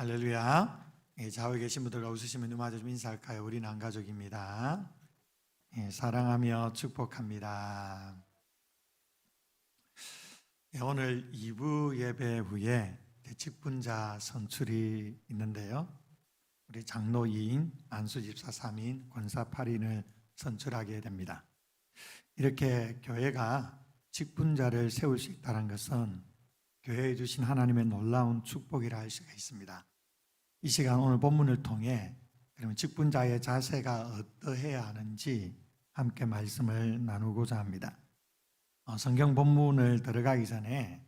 할렐루야. 좌우에 계신 분들과 웃으시면 눈 마주 좀 인사할까요? 우리는 한 가족입니다. 사랑하며 축복합니다. 오늘 2부 예배 후에 직분자 선출이 있는데요. 우리 장로 2인, 안수집사 3인, 권사 8인을 선출하게 됩니다. 이렇게 교회가 직분자를 세울 수 있다는 것은 교회에 주신 하나님의 놀라운 축복이라 할 수가 있습니다. 이 시간 오늘 본문을 통해 그러면 직분자의 자세가 어떠해야 하는지 함께 말씀을 나누고자 합니다. 성경 본문을 들어가기 전에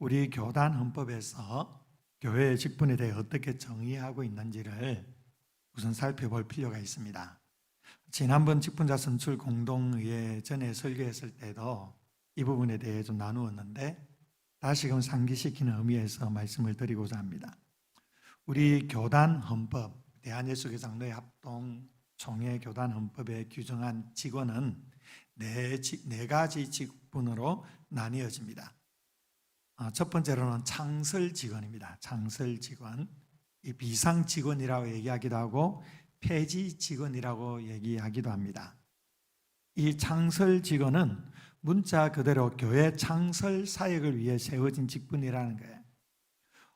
우리 교단 헌법에서 교회의 직분에 대해 어떻게 정의하고 있는지를 우선 살펴볼 필요가 있습니다. 지난번 직분자 선출 공동의회 전에 설교했을 때도 이 부분에 대해 좀 나누었는데 다시금 상기시키는 의미에서 말씀을 드리고자 합니다. 우리 교단 헌법, 대한예수교 장로회 합동 총회 교단 헌법에 규정한 직원은 네 가지 직분으로 나뉘어집니다. 첫 번째로는 창설 직원입니다. 창설 직원, 이 비상 직원이라고 얘기하기도 하고 폐지 직원이라고 얘기하기도 합니다. 이 창설 직원은 문자 그대로 교회 창설 사역을 위해 세워진 직분이라는 거예요.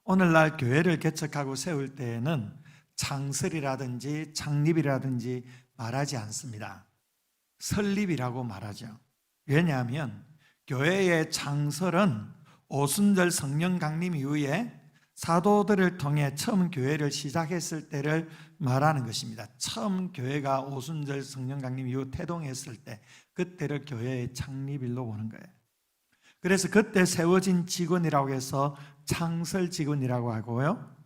오늘날 교회를 개척하고 세울 때에는 창설이라든지 창립이라든지 말하지 않습니다. 설립이라고 말하죠. 왜냐하면 교회의 창설은 오순절 성령 강림 이후에 사도들을 통해 처음 교회를 시작했을 때를 말하는 것입니다. 처음 교회가 오순절 성령 강림 이후 태동했을 때 그때를 교회의 창립일로 보는 거예요. 그래서 그때 세워진 직원이라고 해서 창설 직원이라고 하고요.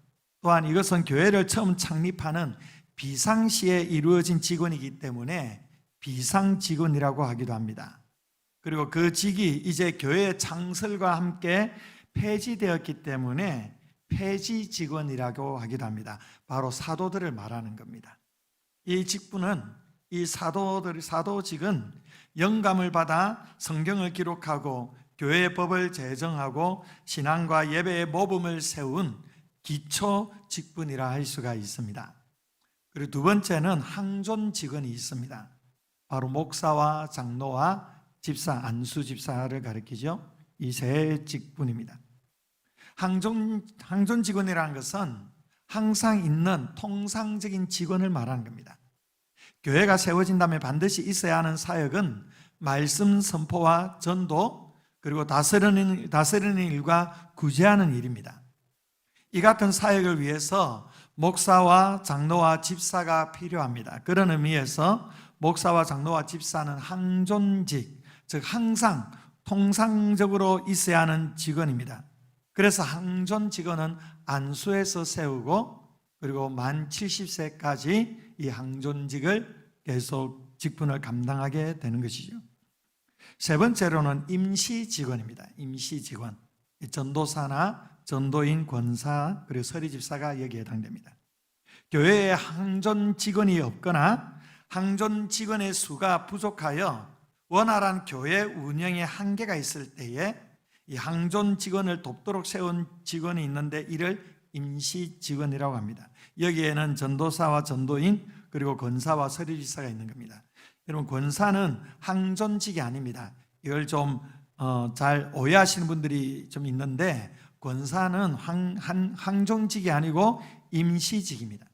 또한 이것은 교회를 처음 창립하는 비상시에 이루어진 직원이기 때문에 비상 직원이라고 하기도 합니다. 그리고 그 직이 이제 교회의 창설과 함께 폐지되었기 때문에 폐지 직원이라고 하기도 합니다. 바로 사도들을 말하는 겁니다. 이 직분은 이 사도직은 영감을 받아 성경을 기록하고 교회의 법을 제정하고 신앙과 예배의 모범을 세운 기초 직분이라 할 수가 있습니다. 그리고 두 번째는 항존 직원이 있습니다. 바로 목사와 장로와 집사, 안수 집사를 가리키죠. 이 세 직분입니다. 항존 직원이라는 것은 항상 있는 통상적인 직원을 말하는 겁니다. 교회가 세워진다면 반드시 있어야 하는 사역은 말씀 선포와 전도 그리고 다스리는 일과 구제하는 일입니다. 이 같은 사역을 위해서 목사와 장로와 집사가 필요합니다. 그런 의미에서 목사와 장로와 집사는 항존직, 즉 항상 통상적으로 있어야 하는 직원입니다. 그래서 항존 직원은 안수에서 세우고 그리고 만 70세까지 이 항존직을 계속 직분을 감당하게 되는 것이죠. 세 번째로는 임시 직원입니다. 임시 직원, 전도사나 전도인, 권사 그리고 서리집사가 여기에 해당됩니다. 교회에 항존 직원이 없거나 항존 직원의 수가 부족하여 원활한 교회 운영에 한계가 있을 때에 이 항존 직원을 돕도록 세운 직원이 있는데 이를 임시 직원이라고 합니다. 여기에는 전도사와 전도인 그리고 권사와 서리집사가 있는 겁니다. 여러분, 권사는 항존직이 아닙니다. 이걸 좀 잘 오해하시는 분들이 좀 있는데 권사는 항존직이 아니고 임시직입니다.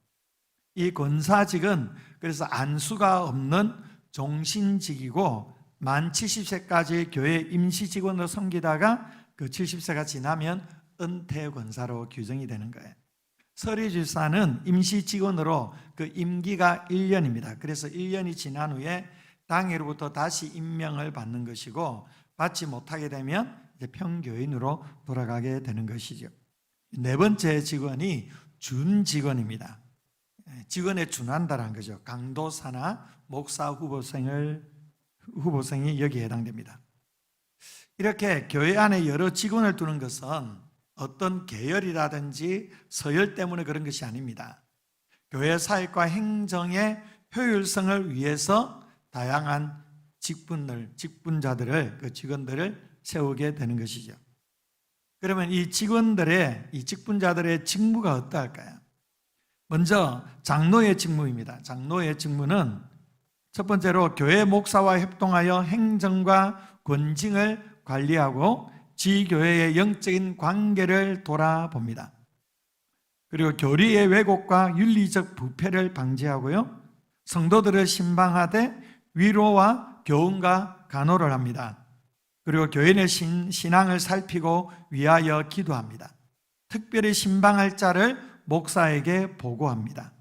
이 권사직은 그래서 안수가 없는 종신직이고 만 70세까지 교회 임시직원으로 섬기다가 그 70세가 지나면 은퇴 권사로 규정이 되는 거예요. 서리집사는 임시직원으로 그 임기가 1년입니다. 그래서 1년이 지난 후에 당회로부터 다시 임명을 받는 것이고 받지 못하게 되면 이제 평교인으로 돌아가게 되는 것이죠. 네 번째 직원이 준직원입니다. 직원에 준한다는 거죠. 강도사나 목사 후보생이 여기에 해당됩니다. 이렇게 교회 안에 여러 직원을 두는 것은 어떤 계열이라든지 서열 때문에 그런 것이 아닙니다. 교회 사역과 행정의 효율성을 위해서 다양한 직분자들을, 그 직원들을 세우게 되는 것이죠. 그러면 이 직원들의, 이 직분자들의 직무가 어떠할까요? 먼저 장로의 직무입니다. 장로의 직무는 첫 번째로 교회 목사와 협동하여 행정과 권징을 관리하고 지교회의 영적인 관계를 돌아봅니다. 그리고 교리의 왜곡과 윤리적 부패를 방지하고요, 성도들을 신방하되 위로와 교훈과 간호를 합니다. 그리고 교인의 신앙을 살피고 위하여 기도합니다. 특별히 신방할 자를 목사에게 보고합니다.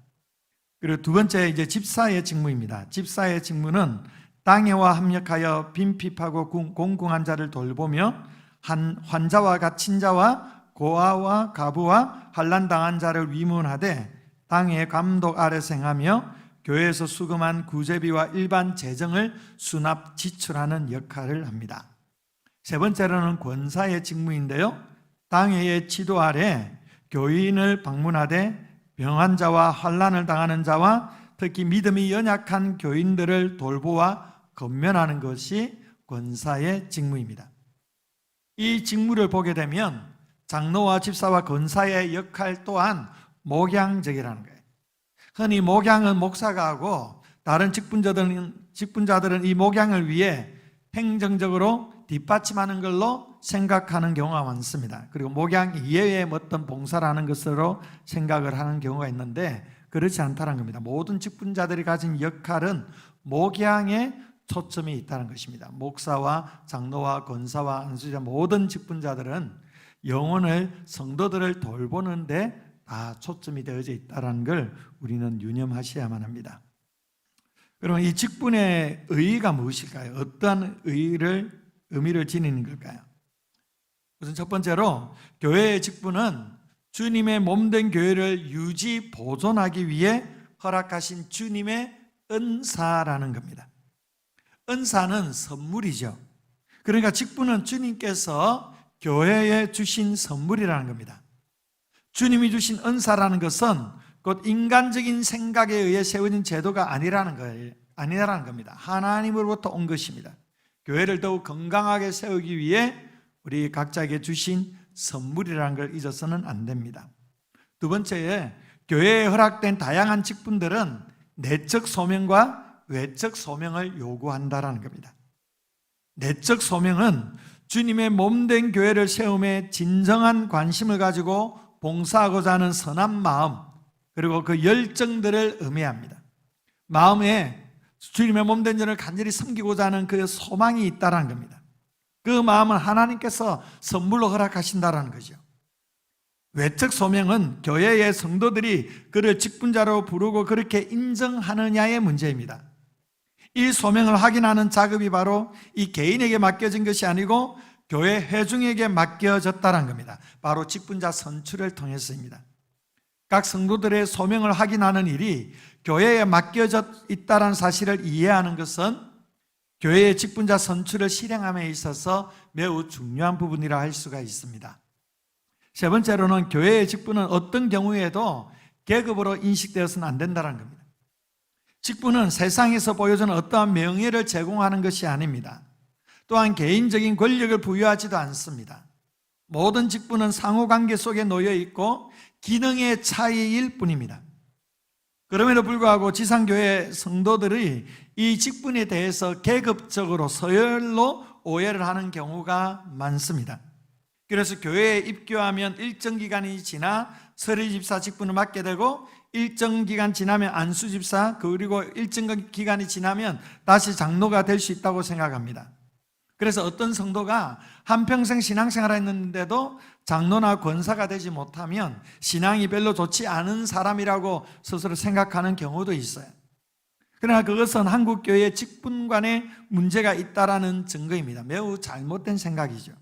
그리고 두 번째 이제 집사의 직무입니다. 집사의 직무는 땅에와 합력하여 빈핍하고 공공한 자를 돌보며 환자와 갇힌 자와 고아와 가부와 환난당한 자를 위문하되 땅의 감독 아래 생하며 교회에서 수금한 구제비와 일반 재정을 수납 지출하는 역할을 합니다. 세 번째로는 권사의 직무인데요, 당회의 지도 아래 교인을 방문하되 병환 자와 환난을 당하는 자와 특히 믿음이 연약한 교인들을 돌보아 건면하는 것이 권사의 직무입니다. 이 직무를 보게 되면 장로와 집사와 권사의 역할 또한 목양적이라는 거예요. 흔히 목양은 목사가 하고 다른 직분자들은 이 목양을 위해 행정적으로 뒷받침하는 걸로 생각하는 경우가 많습니다. 그리고 목양 이외의 어떤 봉사를 하는 것으로 생각을 하는 경우가 있는데 그렇지 않다는 겁니다. 모든 직분자들이 가진 역할은 목양에 초점이 있다는 것입니다. 목사와 장로와 권사와 안수자 모든 직분자들은 영혼을, 성도들을 돌보는데 다 초점이 되어져 있다는 걸 우리는 유념하셔야만 합니다. 그럼 이 직분의 의의가 무엇일까요? 어떠한 의미를 지니는 걸까요? 우선 첫 번째로 교회의 직분은 주님의 몸된 교회를 유지 보존하기 위해 허락하신 주님의 은사라는 겁니다. 은사는 선물이죠. 그러니까 직분은 주님께서 교회에 주신 선물이라는 겁니다. 주님이 주신 은사라는 것은 곧 인간적인 생각에 의해 세워진 제도가 아니라는 겁니다. 하나님으로부터 온 것입니다. 교회를 더욱 건강하게 세우기 위해 우리 각자에게 주신 선물이라는 걸 잊어서는 안 됩니다. 두 번째에 교회에 허락된 다양한 직분들은 내적 소명과 외적 소명을 요구한다는 겁니다. 내적 소명은 주님의 몸된 교회를 세움에 진정한 관심을 가지고 봉사하고자 하는 선한 마음, 그리고 그 열정들을 의미합니다. 마음에 주님의 몸된 자를 간절히 섬기고자 하는 그 소망이 있다는 겁니다. 그 마음은 하나님께서 선물로 허락하신다는 거죠. 외적 소명은 교회의 성도들이 그를 직분자로 부르고 그렇게 인정하느냐의 문제입니다. 이 소명을 확인하는 작업이 바로 이 개인에게 맡겨진 것이 아니고 교회 회중에게 맡겨졌다는 겁니다. 바로 직분자 선출을 통해서입니다. 각 성도들의 소명을 확인하는 일이 교회에 맡겨져 있다는 사실을 이해하는 것은 교회의 직분자 선출을 실행함에 있어서 매우 중요한 부분이라 할 수가 있습니다. 세 번째로는 교회의 직분은 어떤 경우에도 계급으로 인식되어서는 안 된다는 겁니다. 직분은 세상에서 보여주는 어떠한 명예를 제공하는 것이 아닙니다. 또한 개인적인 권력을 부여하지도 않습니다. 모든 직분은 상호관계 속에 놓여 있고 기능의 차이일 뿐입니다. 그럼에도 불구하고 지상교회 성도들이 이 직분에 대해서 계급적으로 서열로 오해를 하는 경우가 많습니다. 그래서 교회에 입교하면 일정 기간이 지나 서리집사 직분을 맡게 되고 일정 기간 지나면 안수집사, 그리고 일정 기간이 지나면 다시 장로가 될 수 있다고 생각합니다. 그래서 어떤 성도가 한평생 신앙생활을 했는데도 장로나 권사가 되지 못하면 신앙이 별로 좋지 않은 사람이라고 스스로 생각하는 경우도 있어요. 그러나 그것은 한국교회의 직분관에 문제가 있다는 증거입니다. 매우 잘못된 생각이죠.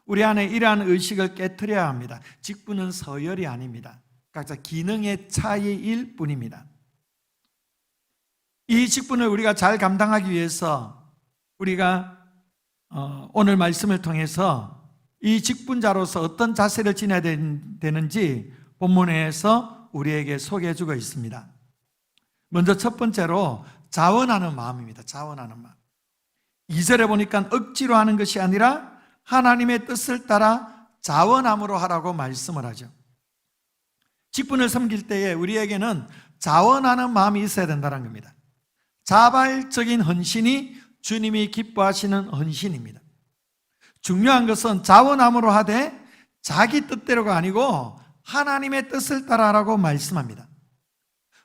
우리 안에 이러한 의식을 깨트려야 합니다. 직분은 서열이 아닙니다. 각자 기능의 차이일 뿐입니다. 이 직분을 우리가 잘 감당하기 위해서 우리가 오늘 말씀을 통해서 이 직분자로서 어떤 자세를 지녀야 되는지 본문에서 우리에게 소개해주고 있습니다. 먼저 첫 번째로 자원하는 마음입니다. 자원하는 마음. 2절에 보니까 억지로 하는 것이 아니라 하나님의 뜻을 따라 자원함으로 하라고 말씀을 하죠. 직분을 섬길 때에 우리에게는 자원하는 마음이 있어야 된다는 겁니다. 자발적인 헌신이 주님이 기뻐하시는 헌신입니다. 중요한 것은 자원함으로 하되 자기 뜻대로가 아니고 하나님의 뜻을 따라라고 말씀합니다.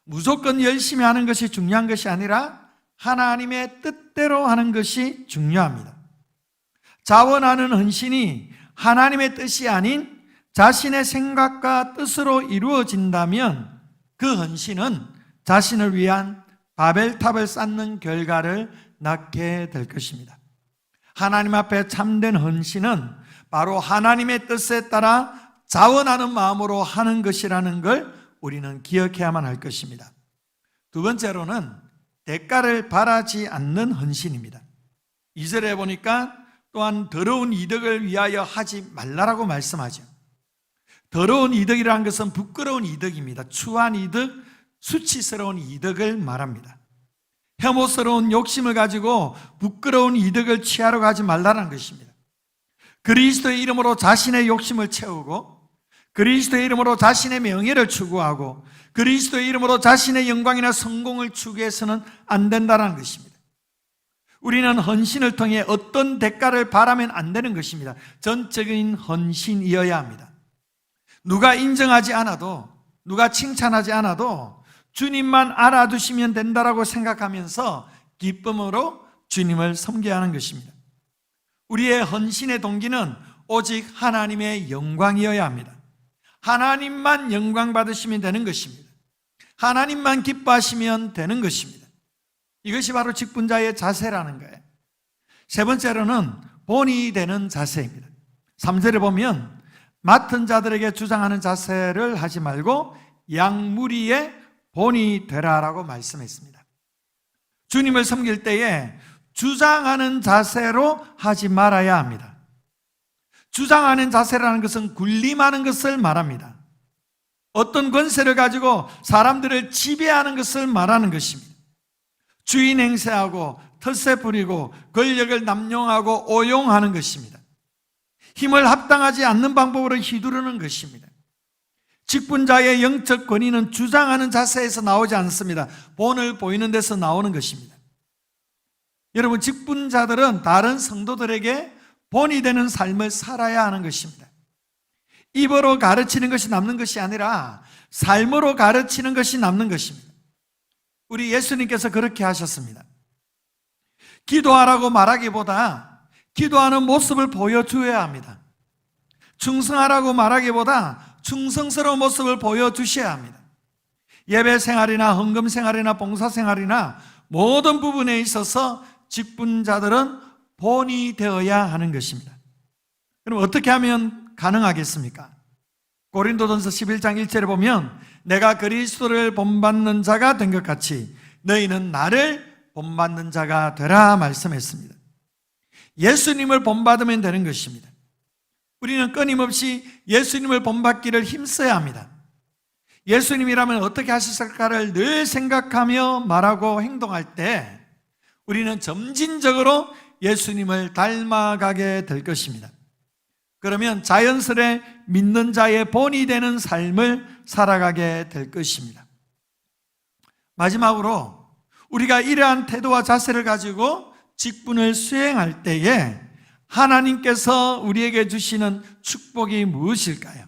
무조건 열심히 하는 것이 중요한 것이 아니라 하나님의 뜻대로 하는 것이 중요합니다. 자원하는 헌신이 하나님의 뜻이 아닌 자신의 생각과 뜻으로 이루어진다면 그 헌신은 자신을 위한 바벨탑을 쌓는 결과를 낳게 될 것입니다. 하나님 앞에 참된 헌신은 바로 하나님의 뜻에 따라 자원하는 마음으로 하는 것이라는 걸 우리는 기억해야만 할 것입니다. 두 번째로는 대가를 바라지 않는 헌신입니다. 2절에 보니까 또한 더러운 이득을 위하여 하지 말라라고 말씀하죠. 더러운 이득이라는 것은 부끄러운 이득입니다. 추한 이득, 수치스러운 이득을 말합니다. 혐오스러운 욕심을 가지고 부끄러운 이득을 취하러 가지 말라는 것입니다. 그리스도의 이름으로 자신의 욕심을 채우고 그리스도의 이름으로 자신의 명예를 추구하고 그리스도의 이름으로 자신의 영광이나 성공을 추구해서는 안 된다는 것입니다. 우리는 헌신을 통해 어떤 대가를 바라면 안 되는 것입니다. 전적인 헌신이어야 합니다. 누가 인정하지 않아도 누가 칭찬하지 않아도 주님만 알아두시면 된다라고 생각하면서 기쁨으로 주님을 섬겨야 하는 것입니다. 우리의 헌신의 동기는 오직 하나님의 영광이어야 합니다. 하나님만 영광 받으시면 되는 것입니다. 하나님만 기뻐하시면 되는 것입니다. 이것이 바로 직분자의 자세라는 거예요. 세 번째로는 본이 되는 자세입니다. 3절에 보면 맡은 자들에게 주장하는 자세를 하지 말고 양무리의 본이 되라라고 말씀했습니다. 주님을 섬길 때에 주장하는 자세로 하지 말아야 합니다. 주장하는 자세라는 것은 군림하는 것을 말합니다. 어떤 권세를 가지고 사람들을 지배하는 것을 말하는 것입니다. 주인 행세하고 텃세 부리고 권력을 남용하고 오용하는 것입니다. 힘을 합당하지 않는 방법으로 휘두르는 것입니다. 직분자의 영적 권위는 주장하는 자세에서 나오지 않습니다. 본을 보이는 데서 나오는 것입니다. 여러분, 직분자들은 다른 성도들에게 본이 되는 삶을 살아야 하는 것입니다. 입으로 가르치는 것이 남는 것이 아니라 삶으로 가르치는 것이 남는 것입니다. 우리 예수님께서 그렇게 하셨습니다. 기도하라고 말하기보다 기도하는 모습을 보여주어야 합니다. 충성하라고 말하기보다 충성스러운 모습을 보여주셔야 합니다. 예배 생활이나 헌금 생활이나 봉사 생활이나 모든 부분에 있어서 직분자들은 본이 되어야 하는 것입니다. 그럼 어떻게 하면 가능하겠습니까? 고린도전서 11장 1절에 보면 내가 그리스도를 본받는 자가 된 것 같이 너희는 나를 본받는 자가 되라 말씀했습니다. 예수님을 본받으면 되는 것입니다. 우리는 끊임없이 예수님을 본받기를 힘써야 합니다. 예수님이라면 어떻게 하셨을까를 늘 생각하며 말하고 행동할 때 우리는 점진적으로 예수님을 닮아가게 될 것입니다. 그러면 자연스레 믿는 자의 본이 되는 삶을 살아가게 될 것입니다. 마지막으로 우리가 이러한 태도와 자세를 가지고 직분을 수행할 때에 하나님께서 우리에게 주시는 축복이 무엇일까요?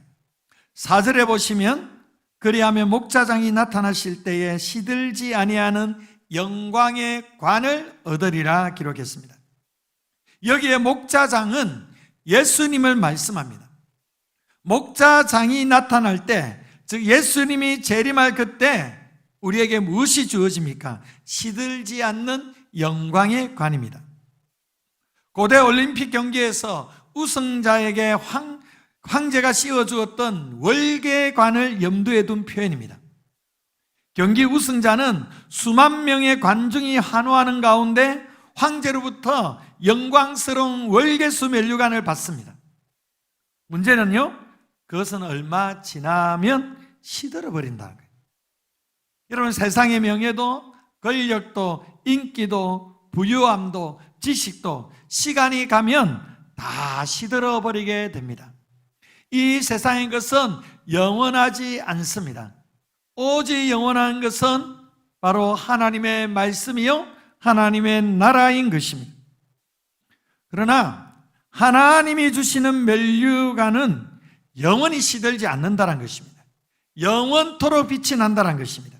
4절에 보시면 그리하면 목자장이 나타나실 때에 시들지 아니하는 영광의 관을 얻으리라 기록했습니다. 여기에 목자장은 예수님을 말씀합니다. 목자장이 나타날 때, 즉 예수님이 재림할 그때 우리에게 무엇이 주어집니까? 시들지 않는 영광의 관입니다. 고대 올림픽 경기에서 우승자에게 황제가 씌워주었던 월계관을 염두에 둔 표현입니다. 경기 우승자는 수만 명의 관중이 환호하는 가운데 황제로부터 영광스러운 월계수 면류관을 받습니다. 문제는요, 그것은 얼마 지나면 시들어버린다는 거예요. 여러분, 세상의 명예도 권력도 인기도 부유함도 지식도 시간이 가면 다 시들어버리게 됩니다. 이 세상의 것은 영원하지 않습니다. 오직 영원한 것은 바로 하나님의 말씀이요 하나님의 나라인 것입니다. 그러나 하나님이 주시는 면류관은 영원히 시들지 않는다는 것입니다. 영원토록 빛이 난다는 것입니다.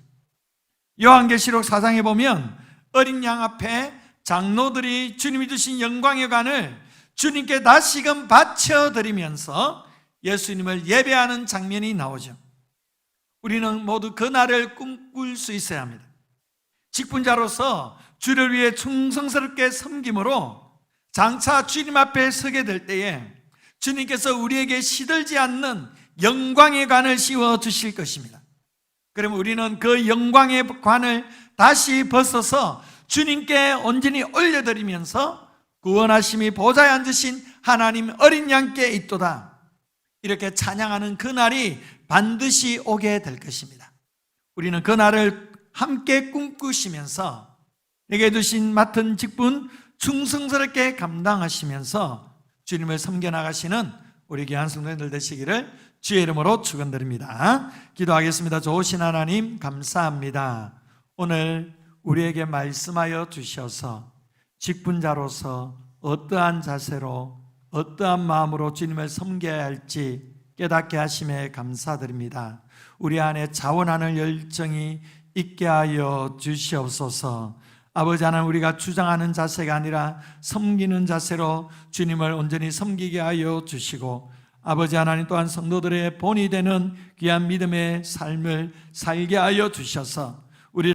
요한계시록 4장에 보면 어린 양 앞에 장로들이 주님이 주신 영광의 관을 주님께 다시금 바쳐드리면서 예수님을 예배하는 장면이 나오죠. 우리는 모두 그 날을 꿈꿀 수 있어야 합니다. 직분자로서 주를 위해 충성스럽게 섬김으로 장차 주님 앞에 서게 될 때에 주님께서 우리에게 시들지 않는 영광의 관을 씌워 주실 것입니다. 그러면 우리는 그 영광의 관을 다시 벗어서 주님께 온전히 올려드리면서 구원하심이 보좌에 앉으신 하나님 어린 양께 있도다, 이렇게 찬양하는 그 날이 반드시 오게 될 것입니다. 우리는 그 날을 함께 꿈꾸시면서 내게 주신 맡은 직분 충성스럽게 감당하시면서 주님을 섬겨나가시는 우리 귀한 성도님들 되시기를 주의 이름으로 축원드립니다. 기도하겠습니다. 좋으신 하나님 감사합니다. 오늘 우리에게 말씀하여 주셔서 직분자로서 어떠한 자세로 어떠한 마음으로 주님을 섬겨야 할지 깨닫게 하심에 감사드립니다. 우리 안에 자원하는 열정이 있게 하여 주시옵소서. 아버지 하나님, 우리가 주장하는 자세가 아니라 섬기는 자세로 주님을 온전히 섬기게 하여 주시고, 아버지 하나님 또한 성도들의 본이 되는 귀한 믿음의 삶을 살게 하여 주셔서